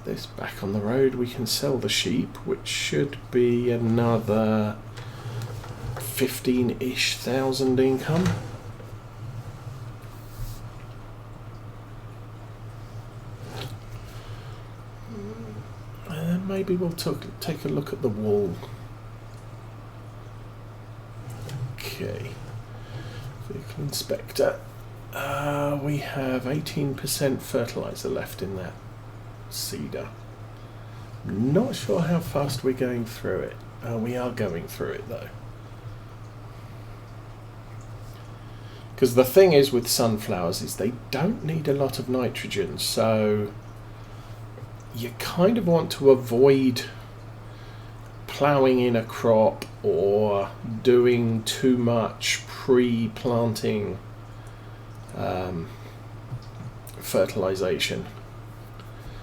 this back on the road, we can sell the sheep, which should be another 15-ish thousand income. And maybe we'll take a look at the wool. Okay, vehicle inspector. We have 18% fertilizer left in that cedar. Not sure how fast we're going through it. We are going through it though. Because the thing is with sunflowers is they don't need a lot of nitrogen, so you kind of want to avoid ploughing in a crop or doing too much pre-planting fertilization.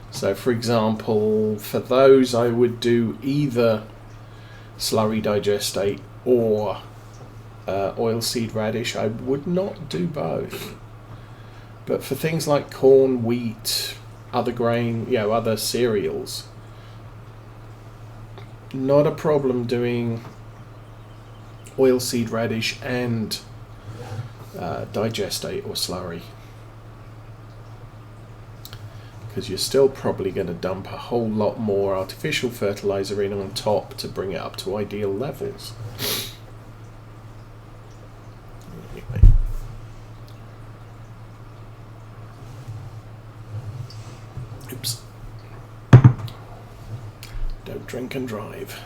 So for example, for those I would do either slurry digestate or oilseed radish. I would not do both. But for things like corn, wheat, other grain, other cereals, not a problem doing oilseed radish and digestate or slurry, because you're still probably going to dump a whole lot more artificial fertilizer in on top to bring it up to ideal levels. Anyway. Oops. Don't drink and drive.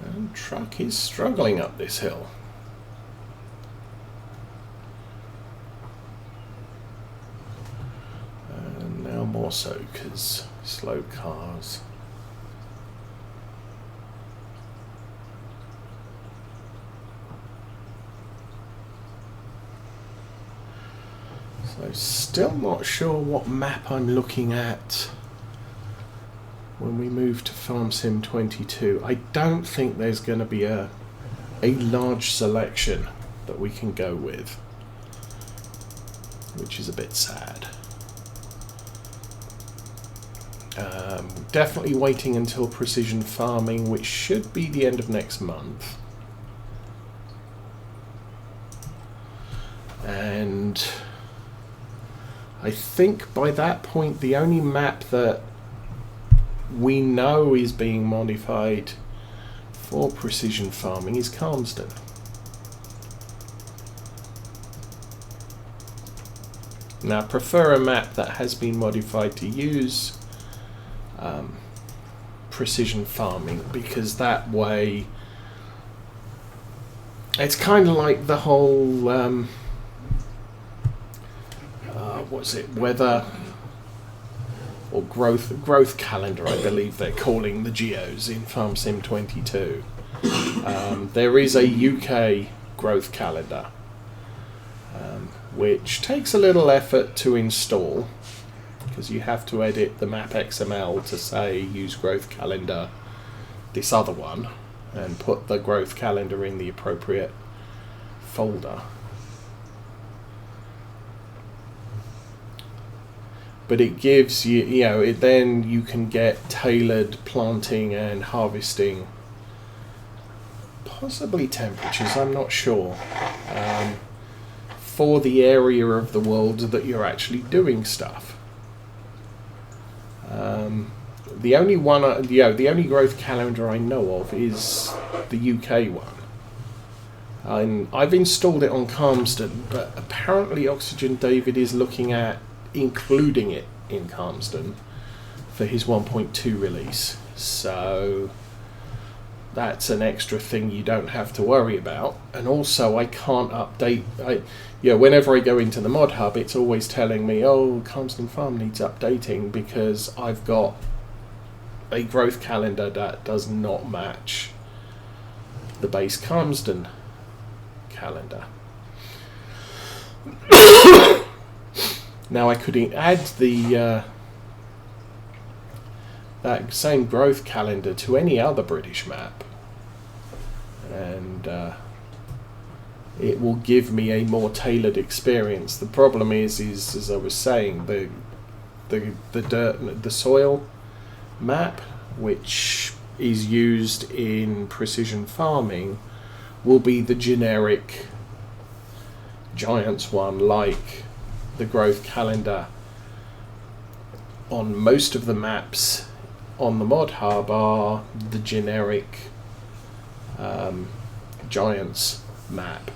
And truck is struggling up this hill. And now more so because slow cars. So still not sure what map I'm looking at when we move to Farm Sim 22. I don't think there's going to be a large selection that we can go with, which is a bit sad. Definitely waiting until precision farming, which should be the end of next month. And I think by that point the only map that we know is being modified for precision farming is Calmsden. Now I prefer a map that has been modified to use precision farming, because that way it's kind of like the whole weather or growth calendar, I believe they're calling the geos in Farm Sim 22. There is a UK growth calendar, which takes a little effort to install, because you have to edit the map XML to say use growth calendar, this other one, and put the growth calendar in the appropriate folder. But it gives you, then you can get tailored planting and harvesting, possibly temperatures, I'm not sure, for the area of the world that you're actually doing stuff. The only one, the only growth calendar I know of is the UK one. And I've installed it on Calmsden, but apparently Oxygen David is looking at including it in Calmsden for his 1.2 release. So that's an extra thing you don't have to worry about. And also I can't update, whenever I go into the mod hub, it's always telling me, oh, Calmsden Farm needs updating, because I've got a growth calendar that does not match the base Calmsden calendar. Now I could add the that same growth calendar to any other British map, and it will give me a more tailored experience. The problem is as I was saying, the soil map, which is used in precision farming, will be the generic Giants one, like the growth calendar on most of the maps on the mod hub are the generic Giants map.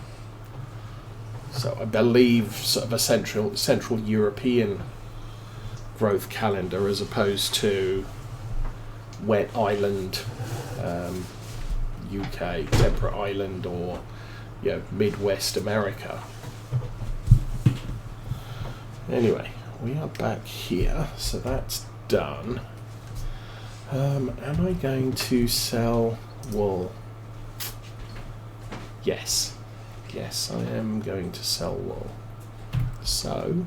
So I believe sort of a central European growth calendar as opposed to wet island UK, temperate island, or Midwest America. Anyway, we are back here, so that's done. Am I going to sell wool? Yes, I am going to sell wool. So,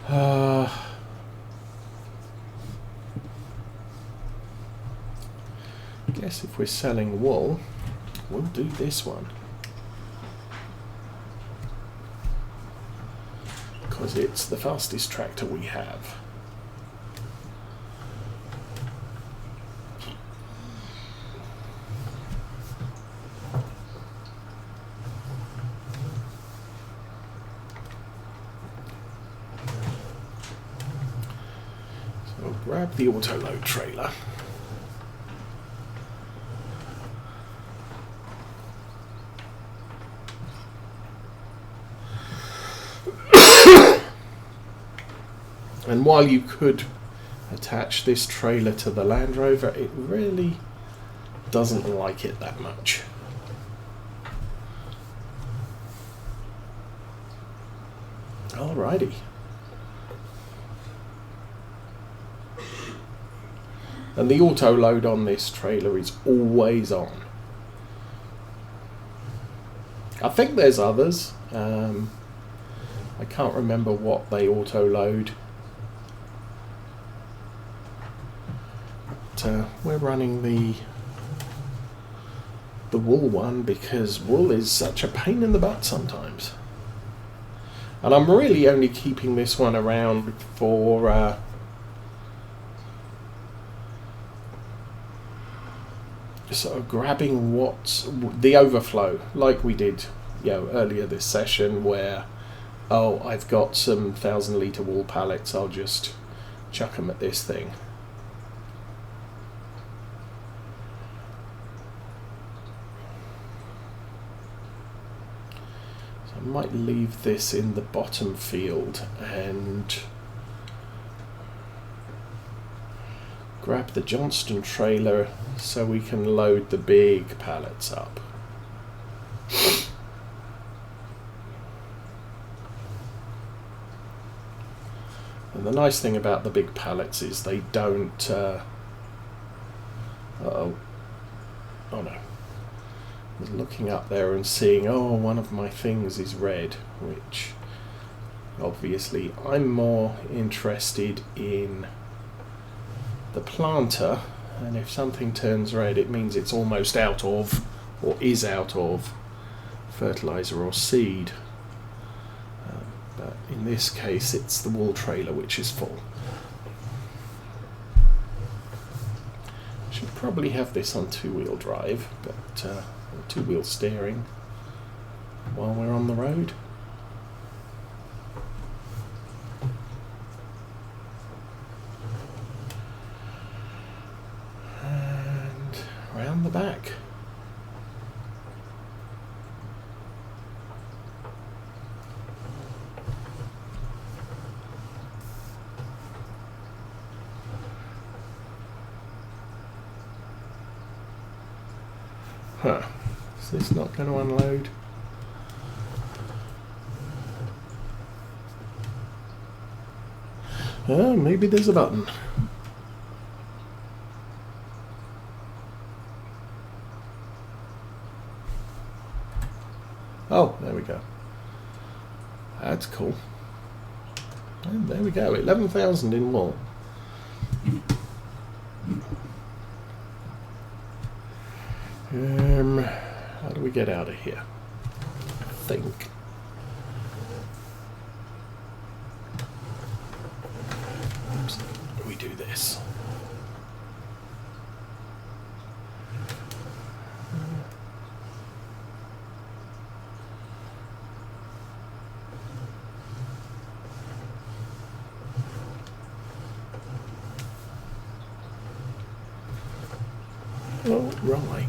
I guess if we're selling wool, we'll do this one, because it's the fastest tractor we have. So grab the auto-load trailer. And while you could attach this trailer to the Land Rover, it really doesn't like it that much. Alrighty. And the auto load on this trailer is always on. I think there's others. I can't remember what they auto load. We're running the wool one because wool is such a pain in the butt sometimes, and I'm really only keeping this one around for sort of grabbing what's the overflow, like we did earlier this session, where I've got some 1,000-litre wool pallets, I'll just chuck them at this thing. I might leave this in the bottom field and grab the Johnston trailer so we can load the big pallets up. And the nice thing about the big pallets is they don't oh no. I was looking up there and seeing, one of my things is red, which obviously I'm more interested in the planter, and if something turns red it means it's almost out of, or is out of, fertilizer or seed. But in this case it's the wool trailer which is full. Should probably have this on two-wheel drive, but two-wheel steering while we're on the road. And round the back. Huh. Is this not going to unload? Maybe there's a button. Oh, there we go. That's cool. And there we go, 11,000 in wool. How do we get out of here? I think. Oops. We do this. Oh, wrong way.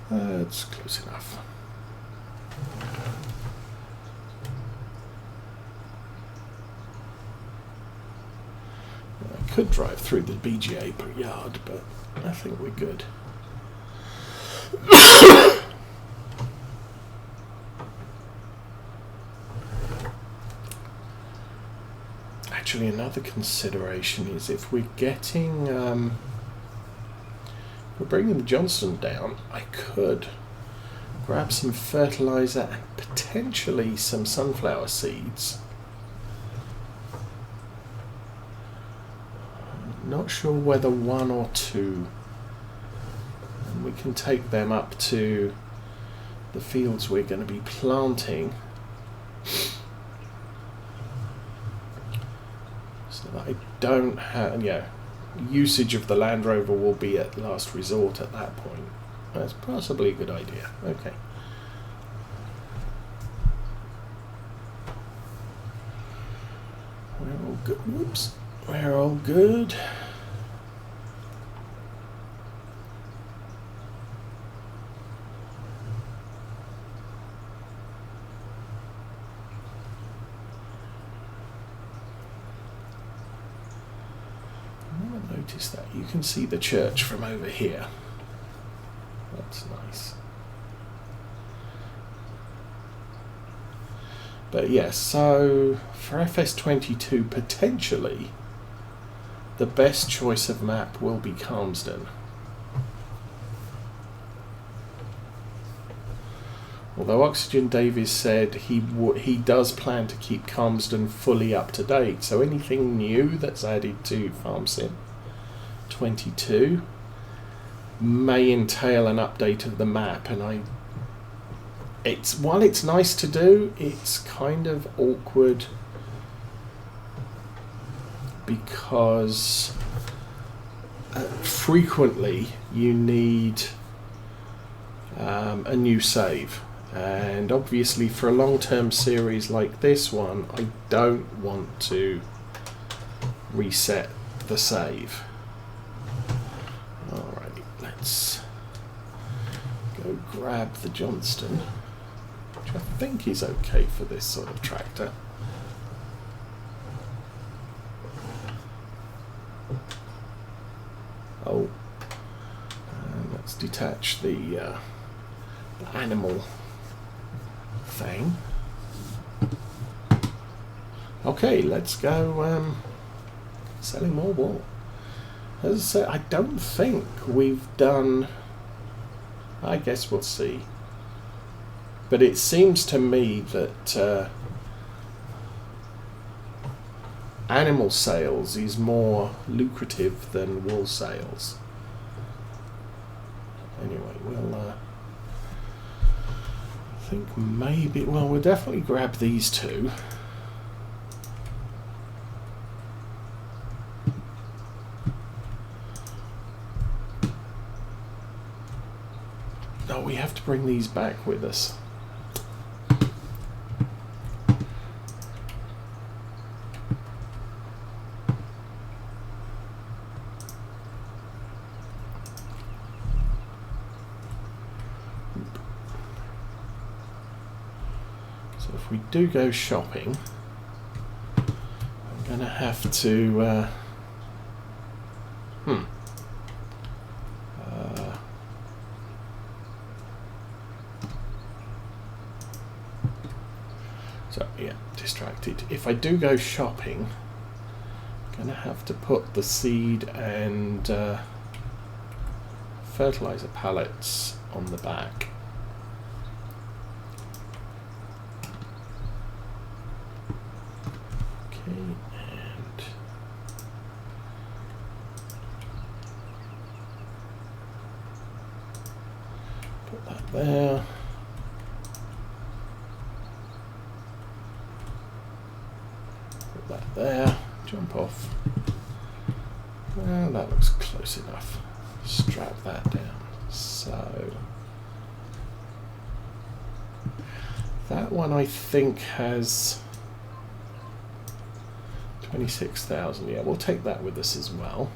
That's close enough. I could drive through the BGA per yard, but I think we're good. Actually, another consideration is if we're getting, we're bringing the Johnston down, I could grab some fertilizer and potentially some sunflower seeds. I'm not sure whether one or two. And we can take them up to the fields we're going to be planting. So that I don't have, usage of the Land Rover will be at last resort at that point. That's possibly a good idea. Okay. We're all good. Whoops. We're all good. Notice that you can see the church from over here. That's nice. But yes, so for FS22 potentially the best choice of map will be Calmsden. Although Oxygen Davies said he does plan to keep Calmsden fully up to date, so anything new that's added to Farm Sim 22 may entail an update of the map, and while it's nice to do, it's kind of awkward because frequently you need a new save, and obviously for a long-term series like this one I don't want to reset the save. Alright, let's go grab the Johnston, which I think is okay for this sort of tractor. Oh, and let's detach the animal thing. Okay, let's go selling more wool. As I said, I don't think we've done, I guess we'll see, but it seems to me that animal sales is more lucrative than wool sales. Anyway, we'll I think maybe, well, we'll definitely grab these two. No, we have to bring these back with us. So if we do go shopping, I'm going to have to so yeah, distracted. If I do go shopping, I'm going to have to put the seed and fertilizer pallets on the back. Okay, and put that there. Put that there. Jump off. Well, that looks close enough. Strap that down. So that one I think has 26,000. Yeah, we'll take that with us as well.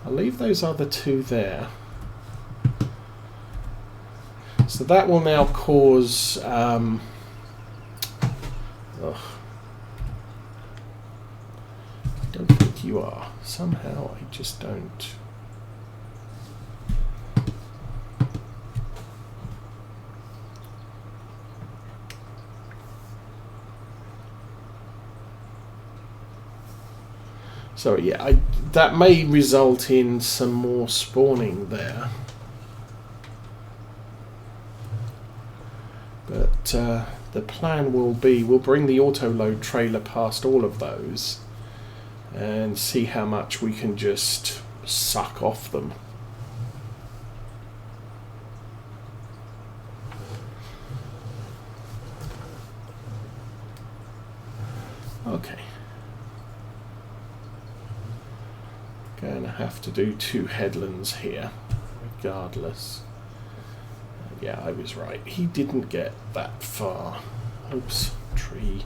I'll leave those other two there. So that will now cause I don't think you are. Somehow I just don't. So yeah, that may result in some more spawning there. But the plan will be, we'll bring the auto-load trailer past all of those and see how much we can just suck off them. Okay. Going to have to do 2 headlands here, regardless. Yeah, I was right. He didn't get that far. Oops, tree.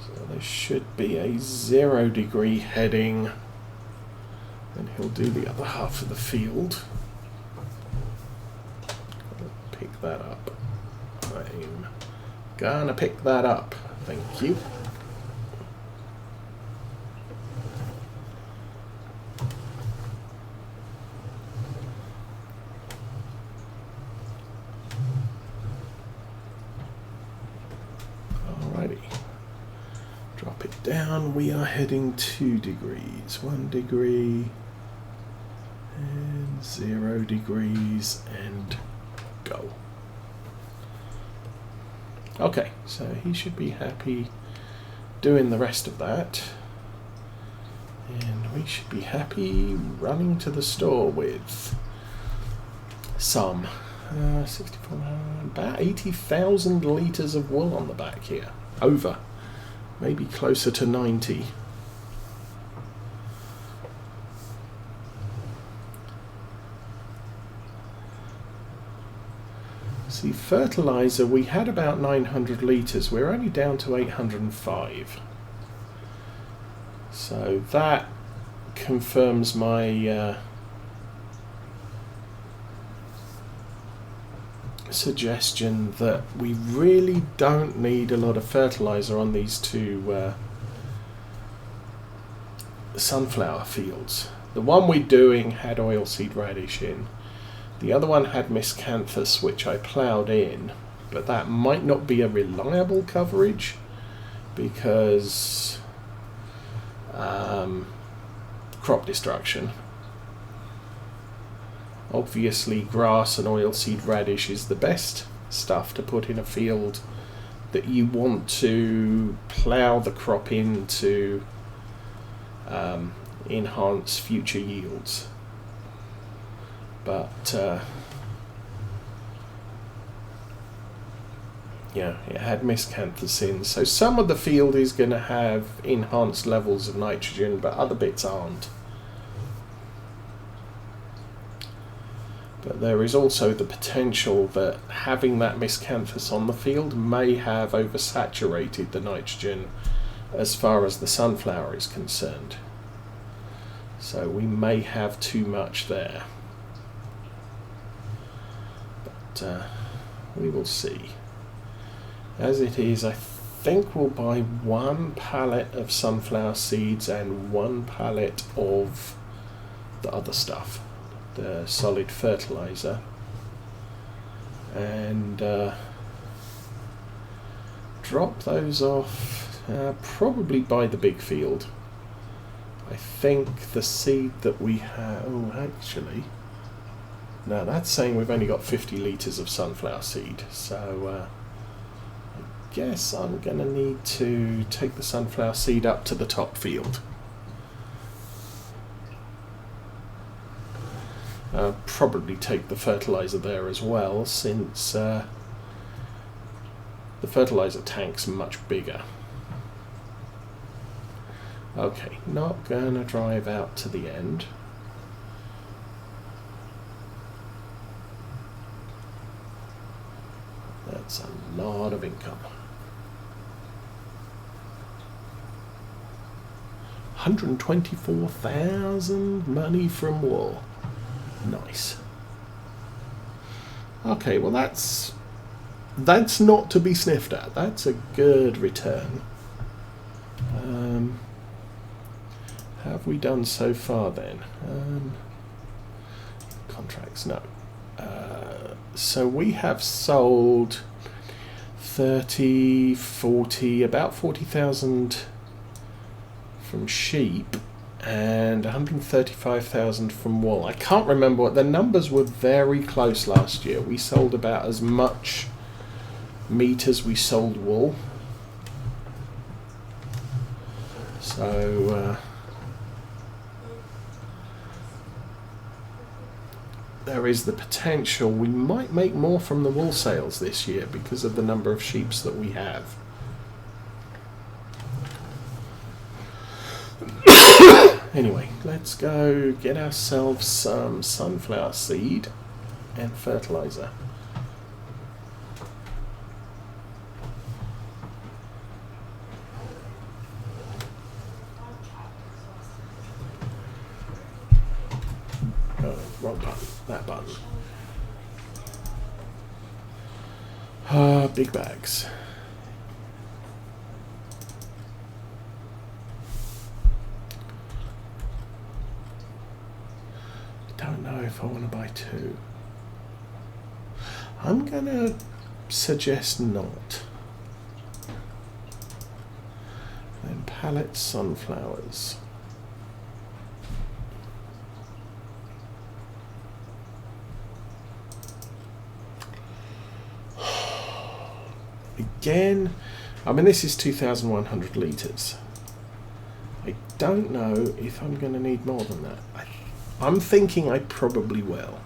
So there should be a 0-degree heading, and he'll do the other half of the field. I'll pick that up. I'm gonna pick that up. Thank you. Alrighty. Drop it down. We are heading 2 degrees. 1 degree and 0 degrees and go. Okay, so he should be happy doing the rest of that. And we should be happy running to the store with some 64, about 80,000 litres of wool on the back here. Over. Maybe closer to 90. See, fertilizer, we had about 900 litres. We're only down to 805. So that confirms my suggestion that we really don't need a lot of fertilizer on these 2 sunflower fields. The one we're doing had oilseed radish in. The other one had miscanthus, which I ploughed in, but that might not be a reliable coverage because crop destruction. Obviously, grass and oilseed radish is the best stuff to put in a field that you want to plough the crop in to enhance future yields. But yeah, it had miscanthus in, so some of the field is going to have enhanced levels of nitrogen, but other bits aren't. But there is also the potential that having that miscanthus on the field may have oversaturated the nitrogen as far as the sunflower is concerned. So we may have too much there. But we will see. As it is, I think we'll buy 1 pallet of sunflower seeds and 1 pallet of the other stuff, the solid fertilizer, and drop those off probably by the big field. I think the seed that we have, oh actually, no, that's saying we've only got 50 litres of sunflower seed, so I guess I'm going to need to take the sunflower seed up to the top field. Probably take the fertilizer there as well, since the fertilizer tank's much bigger. Okay, not gonna drive out to the end. That's a lot of income. 124,000 money from wool. Nice. Okay, well that's not to be sniffed at. That's a good return. Have we done so far then? Contracts, no. So we have sold 30, 40, about 40,000 from sheep and 135,000 from wool. I can't remember what the numbers were. Very close last year. We sold about as much meat as we sold wool. So there is the potential we might make more from the wool sales this year because of the number of sheep that we have. Anyway, let's go get ourselves some sunflower seed and fertilizer. Oh, wrong button. That button. Big bags. Don't know if I want to buy 2. I'm gonna suggest not. Then pallet sunflowers. Again, I mean this is 2,100 litres. I don't know if I'm going to need more than that. I'm thinking I probably will,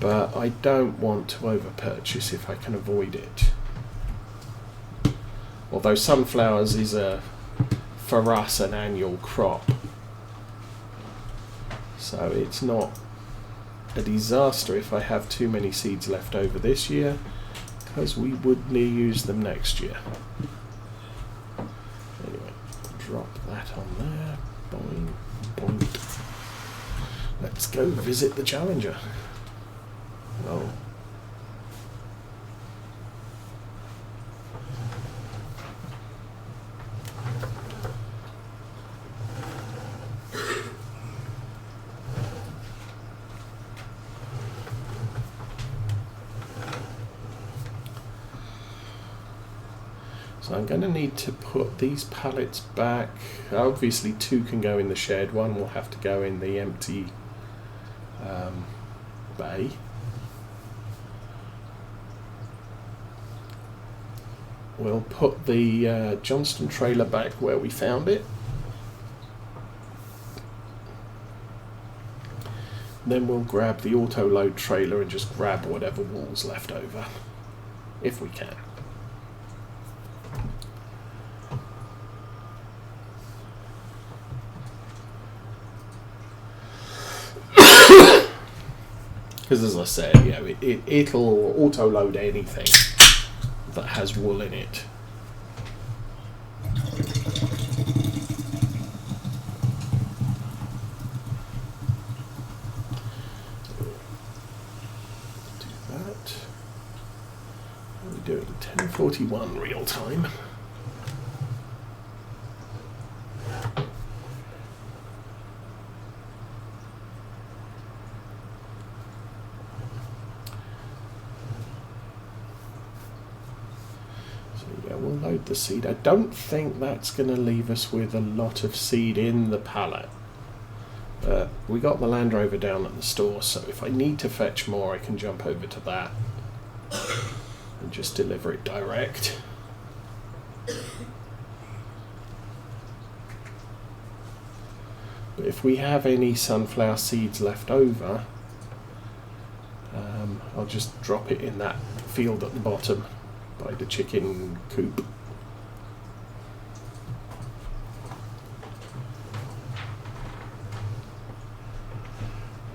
but I don't want to over-purchase if I can avoid it. Although sunflowers is for us an annual crop, so it's not a disaster if I have too many seeds left over this year, because we would use them next year. Anyway, drop that on there. Boing, boing. Let's go visit the Challenger. Oh. So I'm going to need to put these pallets back. Obviously 2 can go in the shed, 1 will have to go in the empty bay. We'll put the Johnston trailer back where we found it. Then we'll grab the auto load trailer and just grab whatever wool's left over, if we can. Because as I said, you know, it'll auto-load anything that has wool in it. Do that. What are we doing? 10:45 41 real time. We'll load the seed. I don't think that's going to leave us with a lot of seed in the pallet. But we got the Land Rover down at the store, so if I need to fetch more, I can jump over to that and just deliver it direct. But if we have any sunflower seeds left over, I'll just drop it in that field at the bottom by the chicken coop.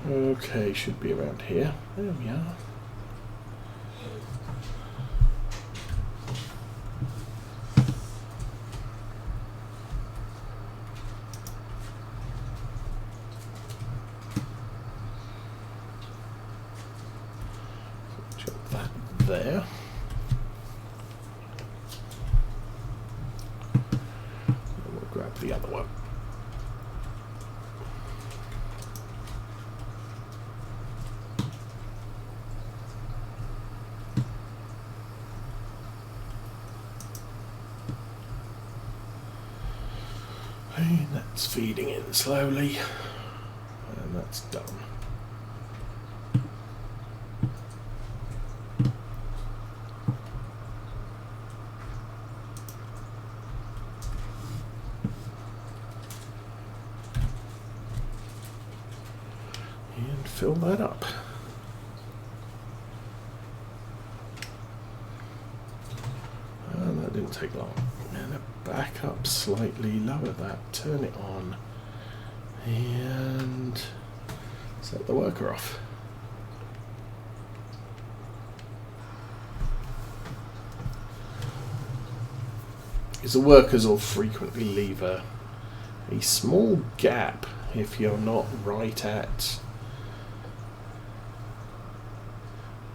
Okay, should be around here. There we are. Jump that there. Grab the other one. And that's feeding in slowly, and that's done. Fill that up. And that didn't take long. And back up slightly, lower that, turn it on, and set the worker off. Because the workers will frequently leave a small gap if you're not right at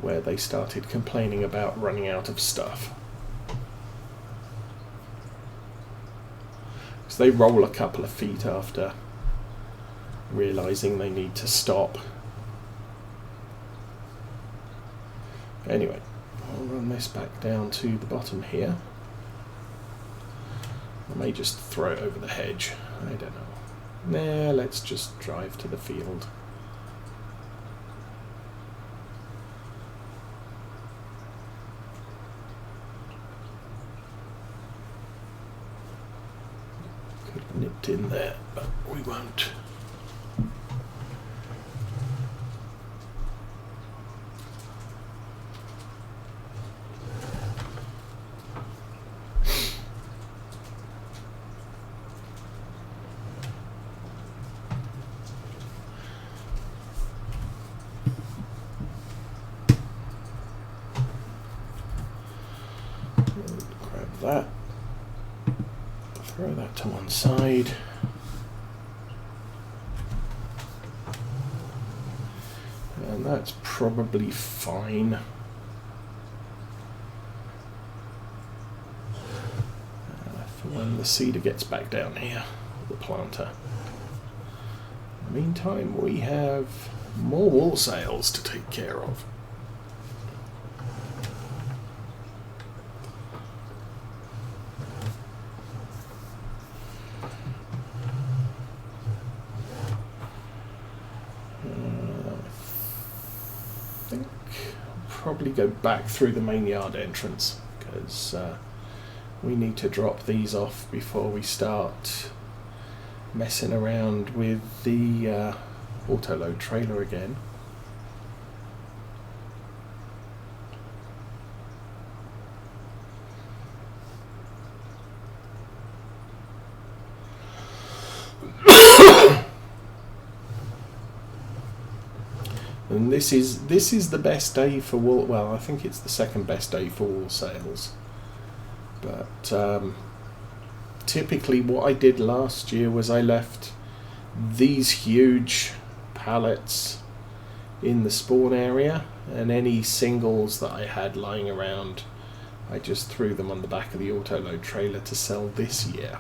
where they started complaining about running out of stuff. So they roll a couple of feet after realizing they need to stop. Anyway, I'll run this back down to the bottom here. I may just throw it over the hedge. I don't know. Nah, let's just drive to the field. Nipped in there, but we won't. Grab that. Throw that to one side. And that's probably fine. For when the seeder gets back down here, the planter. In the meantime, we have more wool sales to take care of. Probably go back through the main yard entrance because we need to drop these off before we start messing around with the auto-load trailer again. And this is the best day for wool. Well, I think it's the second best day for wool sales. But typically what I did last year was I left these huge pallets in the spawn area, and any singles that I had lying around I just threw them on the back of the auto-load trailer to sell this year.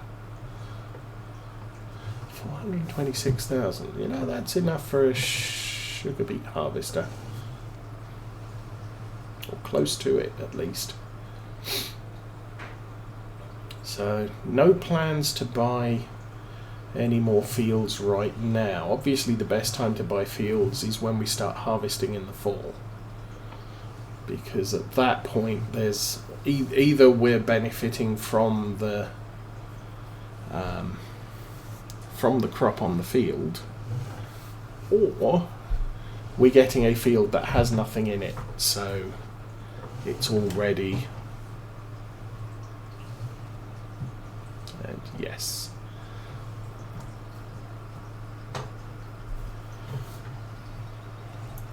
426,000. You know, that's enough for a sugar beet harvester. Or close to it, at least. So, no plans to buy any more fields right now. Obviously, the best time to buy fields is when we start harvesting in the fall. Because at that point, there's either we're benefiting from the crop on the field, or we're getting a field that has nothing in it, so it's all ready. And yes.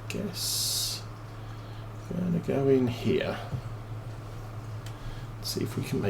Guess I'm going to go in here. See if we can make